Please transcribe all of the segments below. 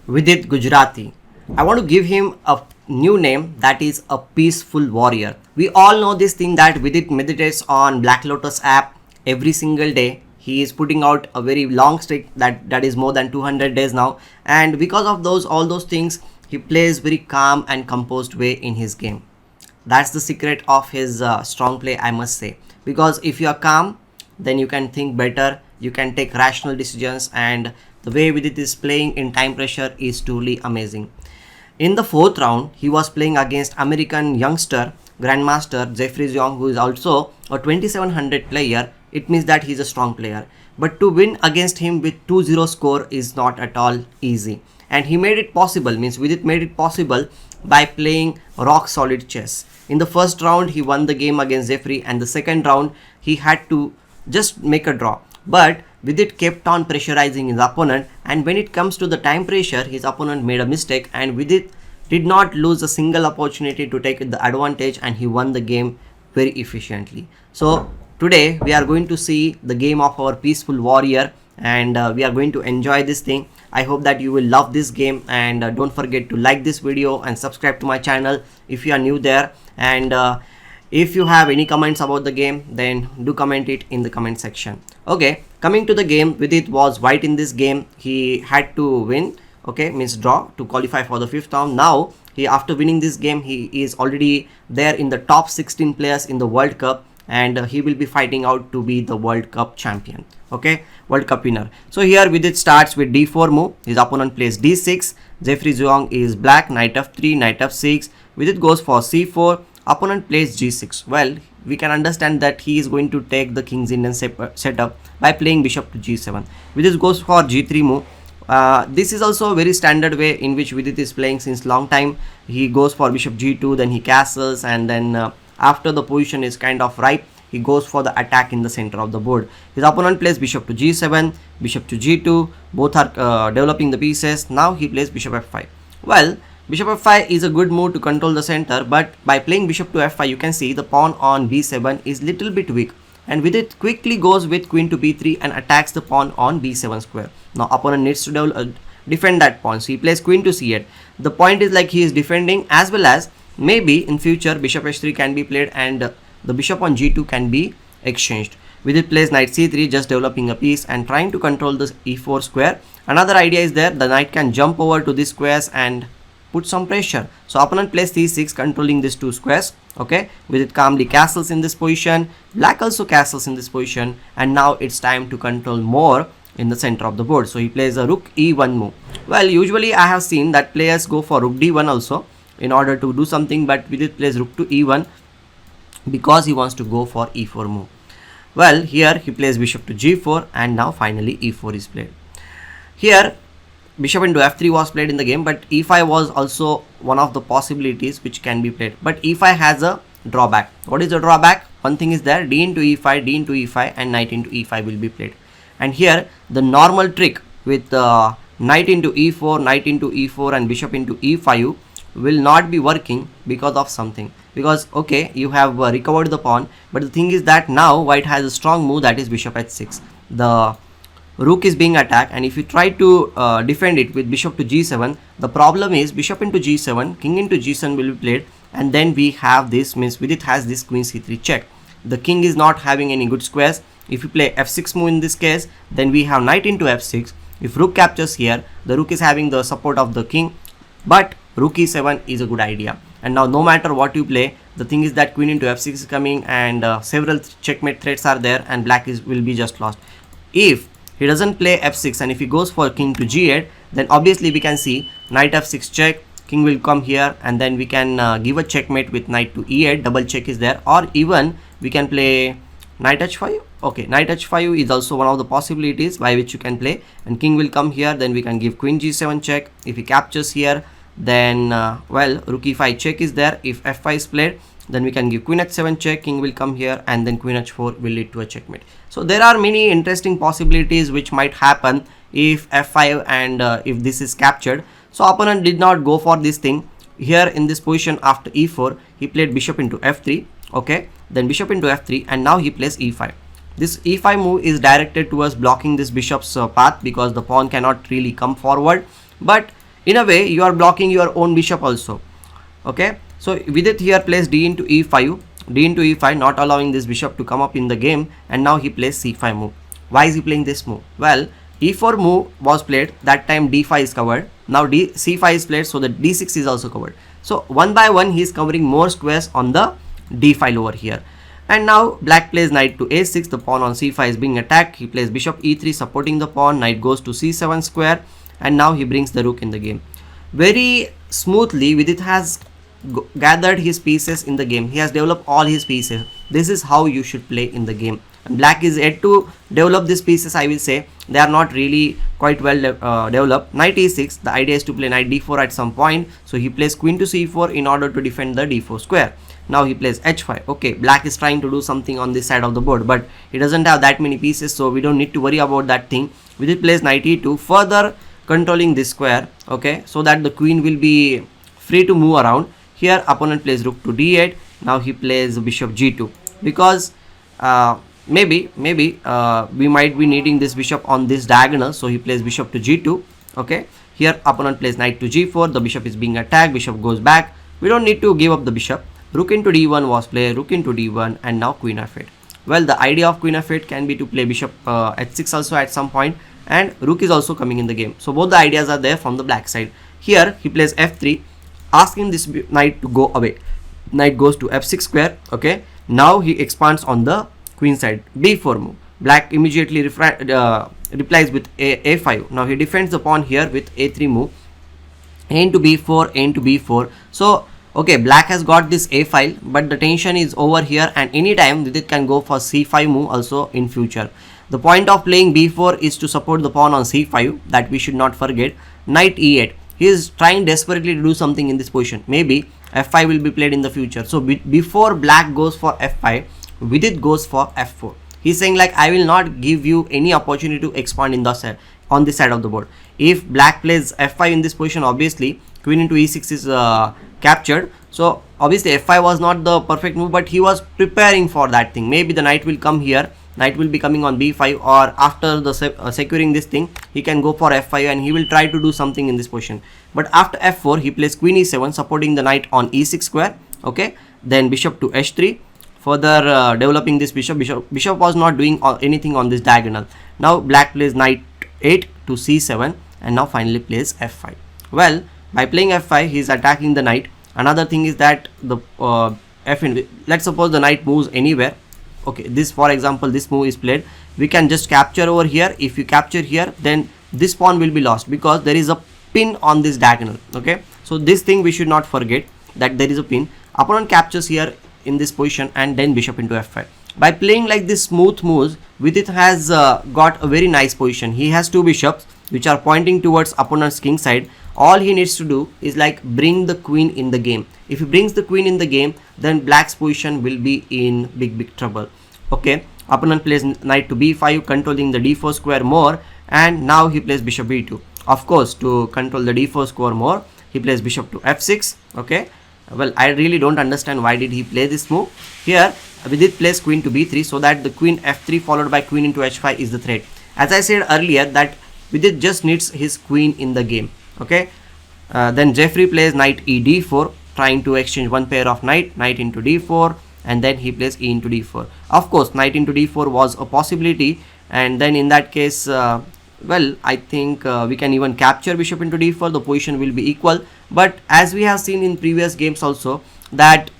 Vidit Gujrathi. I want to give him a new name, that is a peaceful warrior. We all know this thing that Vidit meditates on Black Lotus app every single day. He is putting out a very long streak that is more than 200 days now, and because of all those things, he plays very calm and composed way in his game. That's the secret of his strong play, I must say. Because if you are calm, then you can think better, you can take rational decisions, and the way Vidit is playing in time pressure is truly amazing. In the fourth round, he was playing against American youngster Grandmaster Jeffery Xiong, who is also a 2700 player. It means that he's a strong player. But to win against him with 2-0 score is not at all easy. And he made it possible, means Vidit made it possible by playing rock solid chess. In the first round, he won the game against Jeffrey, and the second round, he had to just make a draw. But Vidit kept on pressurizing his opponent, and when it comes to the time pressure, his opponent made a mistake, and Vidit did not lose a single opportunity to take the advantage, and he won the game very efficiently. So today we are going to see the game of our peaceful warrior, and we are going to enjoy this thing. I hope that you will love this game, and don't forget to like this video and subscribe to my channel if you are new there. And if you have any comments about the game, then do comment it in the comment section. Okay, coming to the game, Vidit was white in this game. He had to win, okay, means draw to qualify for the fifth round. Now he, after winning this game, he is already there in the top 16 players in the World Cup, and he will be fighting out to be the World Cup champion, okay, World Cup winner. So here Vidit starts with d4 move. His opponent plays d6. Jeffery Xiong is black, knight f3, knight f6. Vidit goes for c4. Opponent plays g6. Well, we can understand that he is going to take the King's Indian setup by playing bishop to g7. Vidit goes for g3 move. This is also a very standard way in which Vidit is playing since long time. He goes for bishop g2, then he castles, and then after the position is kind of ripe, he goes for the attack in the center of the board. His opponent plays bishop to g7, bishop to g2. Both are developing the pieces. Now he plays bishop f5. Well, bishop f5 is a good move to control the center, but by playing bishop to f5, you can see the pawn on b7 is little bit weak, and with it quickly goes with queen to b3 and attacks the pawn on b7 square. Now opponent needs to defend that pawn, so he plays queen to c8. The point is like he is defending, as well as maybe in future bishop h3 can be played, and the bishop on g2 can be exchanged. Vidit plays knight c3, just developing a piece and trying to control the e4 square. Another idea is there, the knight can jump over to these squares and put some pressure. So opponent plays c6, controlling these two squares. Okay, Vidit calmly castles in this position. Black also castles in this position, and now it's time to control more in the center of the board. So he plays a rook e1 move. Well, usually I have seen that players go for rook d1 also in order to do something, but Vidit plays rook to e1 because he wants to go for e4 move. Well, here he plays bishop to g4, and now finally e4 is played. Here bishop into f3 was played in the game, but e5 was also one of the possibilities which can be played, but e5 has a drawback. What is the drawback? One thing is there, d into e5, d into e5, and knight into e5 will be played. And here the normal trick with knight into e4, knight into e4, and bishop into e5 will not be working because of something. Because okay, you have recovered the pawn, but the thing is that now white has a strong move, that is bishop h6. The rook is being attacked, and if you try to defend it with bishop to g7, the problem is bishop into g7, king into g7 will be played, and then we have this, means Vidit has this queen c3 check. The king is not having any good squares. If you play f6 move in this case, then we have knight into f6. If rook captures here, the rook is having the support of the king, but rook e7 is a good idea. And now no matter what you play, the thing is that queen into f6 is coming, and several checkmate threats are there, and black will be just lost. If he doesn't play f6, and if he goes for king to g8, then obviously we can see knight f6 check, king will come here, and then we can give a checkmate with knight to e8, double check is there, or even we can play knight h5. Okay, knight h5 is also one of the possibilities by which you can play, and king will come here, then we can give queen g7 check. If he captures here, then well, rook e5 check is there. If f5 is played, then we can give queen h7 check, king will come here, and then queen h4 will lead to a checkmate. So there are many interesting possibilities which might happen if f5 and if this is captured. So opponent did not go for this thing. Here in this position after e4, he played bishop into f3, okay, then bishop into f3, and now he plays e5. This e5 move is directed towards blocking this bishop's path, because the pawn cannot really come forward. But In a way, you are blocking your own bishop also. Okay, so Vidit here plays d into e5, not allowing this bishop to come up in the game, and now he plays c5 move. Why is he playing this move? Well, e4 move was played, that time d5 is covered, now c5 is played, so the d6 is also covered. So one by one he is covering more squares on the d file over here. And now black plays knight to a6, the pawn on c5 is being attacked. He plays bishop e3 supporting the pawn, knight goes to c7 square, and now he brings the rook in the game. Very smoothly Vidit has gathered his pieces in the game. He has developed all his pieces. This is how you should play in the game. And black is yet to develop these pieces, I will say. They are not really quite well developed. Knight e6, the idea is to play knight d4 at some point. So he plays queen to c4 in order to defend the d4 square. Now he plays h5. Okay, black is trying to do something on this side of the board, but he doesn't have that many pieces, so we don't need to worry about that thing. Vidit plays knight e2, further controlling this square, okay, so that the queen will be free to move around. Here opponent plays rook to d8. Now he plays bishop g2, because maybe we might be needing this bishop on this diagonal, so he plays bishop to g2. Okay, here opponent plays knight to g4, the bishop is being attacked, bishop goes back. We don't need to give up the bishop. Rook into d1 was played, rook into d1, and now queen f8. Well, the idea of queen f8 can be to play bishop h6 also at some point, and rook is also coming in the game. So both the ideas are there from the black side. Here he plays f3, asking this knight to go away. Knight goes to f6 square. Okay, now he expands on the queen side. b4 move. Black immediately replies with a5. Now he defends the pawn here with a3 move. A into b4, a into b4. So okay, black has got this a file, but the tension is over here, and anytime Vidit can go for c5 move also in future. The point of playing b4 is to support the pawn on c5, that we should not forget. Knight e8. He is trying desperately to do something in this position. Maybe f5 will be played in the future. So before black goes for f5, Vidit goes for f4. He's saying like, I will not give you any opportunity to expand in the set on this side of the board. If black plays f5 in this position, obviously queen into e6 is captured. So obviously f5 was not the perfect move, but he was preparing for that thing. Maybe the knight will come here, knight will be coming on b5, or after the securing this thing, he can go for f5 and he will try to do something in this position. But after f4 he plays queen e7 supporting the knight on e6 square. Okay, then bishop to h3, further developing this bishop was not doing anything on this diagonal. Now black plays knight 8 to c7, and now finally plays f5. Well, by playing f5 he is attacking the knight. Another thing is that the let's suppose the knight moves anywhere. Okay, this, for example, this move is played, we can just capture over here. If you capture here, then this pawn will be lost because there is a pin on this diagonal. Okay, so this thing we should not forget, that there is a pin. Opponent captures here in this position, and then bishop into f5. By playing like this smooth moves, Vidit has got a very nice position. He has two bishops which are pointing towards opponent's king side. All he needs to do is like bring the queen in the game. If he brings the queen in the game, then black's position will be in big trouble. Okay, opponent plays knight to b5, controlling the d4 square more, and now he plays bishop b2. Of course, to control the d4 square more, he plays bishop to f6. Okay, well, I really don't understand why did he play this move. Here Vidit plays queen to b3, so that the queen f3 followed by queen into h5 is the threat. As I said earlier, that Vidit just needs his queen in the game. Okay, then Jeffery plays knight e d4, trying to exchange one pair of knight into d4, and then he plays e into d4. Of course, knight into d4 was a possibility, and then in that case, well, I think we can even capture bishop into d4. The position will be equal. But as we have seen in previous games also, that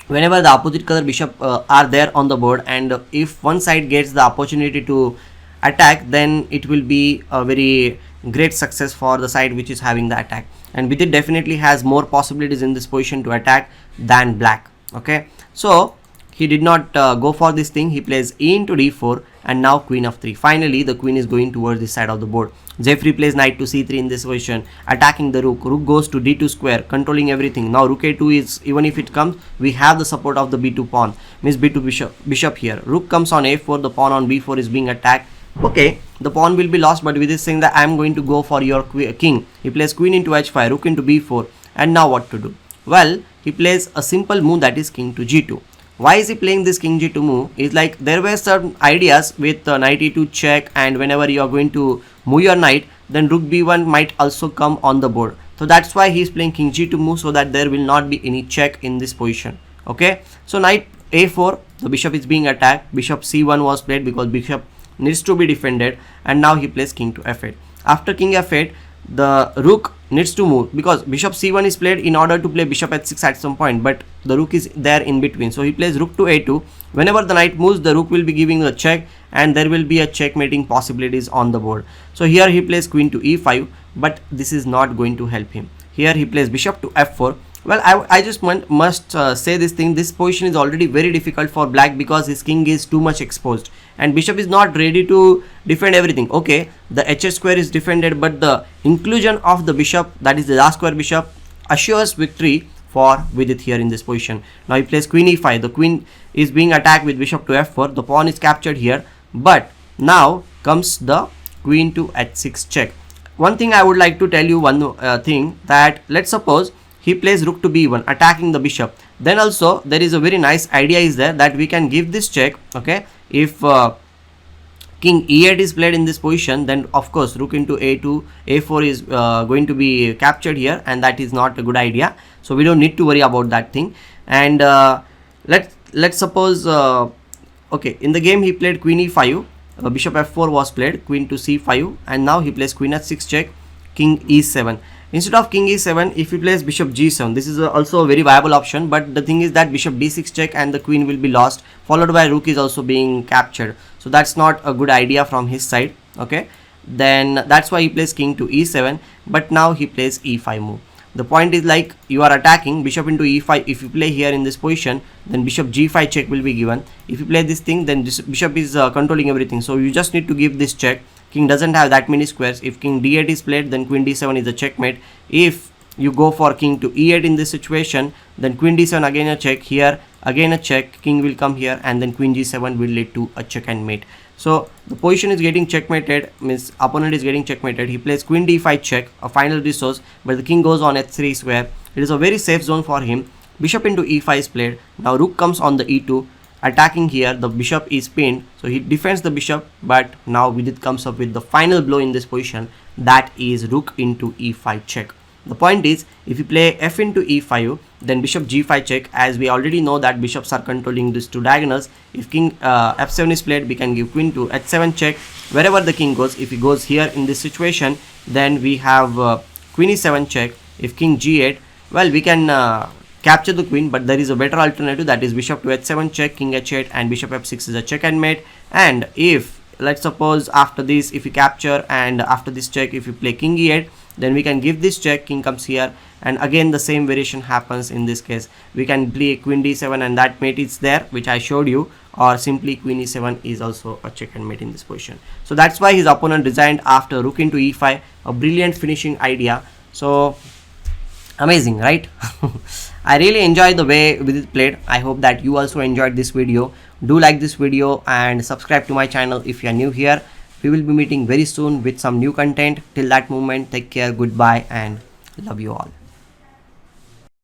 whenever the opposite color bishop are there on the board, and if one side gets the opportunity to attack, then it will be a very great success for the side which is having the attack. And Vidit definitely has more possibilities in this position to attack than black. Okay, so he did not go for this thing. He plays e into d4, and now queen f3. Finally the queen is going towards this side of the board. Jeffery plays knight to c3 in this position, attacking the rook. Rook goes to d2 square, controlling everything. Now rook a2 is, even if it comes, we have the support of the b2 pawn, means b2 bishop here. Rook comes on a4, the pawn on b4 is being attacked. Okay, the pawn will be lost, but with this saying that I am going to go for your king. He plays queen into h5, rook into b4, and now what to do? Well, he plays a simple move, that is king to g2. Why is he playing this king g2 move? Is like, there were certain ideas with knight e2 check, and whenever you are going to move your knight, then rook b1 might also come on the board. So that's why he is playing king g to move, so that there will not be any check in this position. Okay, so knight a4, the bishop is being attacked. Bishop c1 was played because bishop needs to be defended, and now he plays king to f8. After king f8, the rook needs to move because bishop c1 is played in order to play bishop h6 at some point, but the rook is there in between, so he plays rook to a2. Whenever the knight moves, the rook will be giving a check, and there will be a checkmating possibilities on the board. So here he plays queen to e5, but this is not going to help him. Here he plays bishop to f4. Well, I just must say this thing. This position is already very difficult for black because his king is too much exposed and bishop is not ready to defend everything. Okay, the h square is defended, but the inclusion of the bishop, that is the last square bishop, assures victory for Vidit here in this position. Now he plays queen e5. The queen is being attacked with bishop to f4. The pawn is captured here, but now comes the queen to h6 check. One thing I would like to tell you, one thing, that let's suppose he plays rook to b1 attacking the bishop. Then also there is a very nice idea is there that we can give this check. Okay, if king e8 is played in this position, then of course rook into a2, a4 is going to be captured here, and that is not a good idea. So we don't need to worry about that thing. And let's suppose okay, in the game he played queen e5, bishop f4 was played, queen to c5, and now he plays queen h6 check, king e7. Instead of king e7, if he plays bishop g7, this is also a very viable option, but the thing is that bishop d6 check and the queen will be lost, followed by rook is also being captured. So that's not a good idea from his side. Okay, then that's why he plays king to e7, but now he plays e5 move. The point is, like, you are attacking bishop into e5. If you play here in this position, then bishop g5 check will be given. If you play this thing, then this bishop is controlling everything, so you just need to give this check. King doesn't have that many squares. If king d8 is played, then queen d7 is a checkmate. If you go for king to e8 in this situation, then queen d7 again a check, here again a check, king will come here, and then queen g7 will lead to a check and mate. So the position is getting checkmated, means opponent is getting checkmated. He plays queen d5 check, a final resource, but the king goes on h3 square. It is a very safe zone for him. Bishop into e5 is played. Now rook comes on the e2, attacking here. The bishop is pinned, so he defends the bishop, but now Vidit comes up with the final blow in this position, that is rook into e5 check. The point is, if you play f into e5, then bishop g5 check, as we already know that bishops are controlling these two diagonals. If king f7 is played, we can give queen to h7 check. Wherever the king goes, if he goes here in this situation, then we have queen e7 check. If king g8, well, we can capture the queen, but there is a better alternative, that is bishop to h7 check, king h8, and bishop f6 is a check and mate. And if, let's suppose, after this, if you capture, and after this check, if you play king e8, then we can give this check, king comes here, and again the same variation happens. In this case, we can play queen d7 and that mate is there, which I showed you, or simply queen e7 is also a check and mate in this position. So that's why his opponent designed after rook into e5, a brilliant finishing idea. So amazing, right? I really enjoyed the way Vidit played. I hope that you also enjoyed this video. Do like this video and subscribe to my channel if you are new here. We will be meeting very soon with some new content. Till that moment, take care, goodbye, and love you all.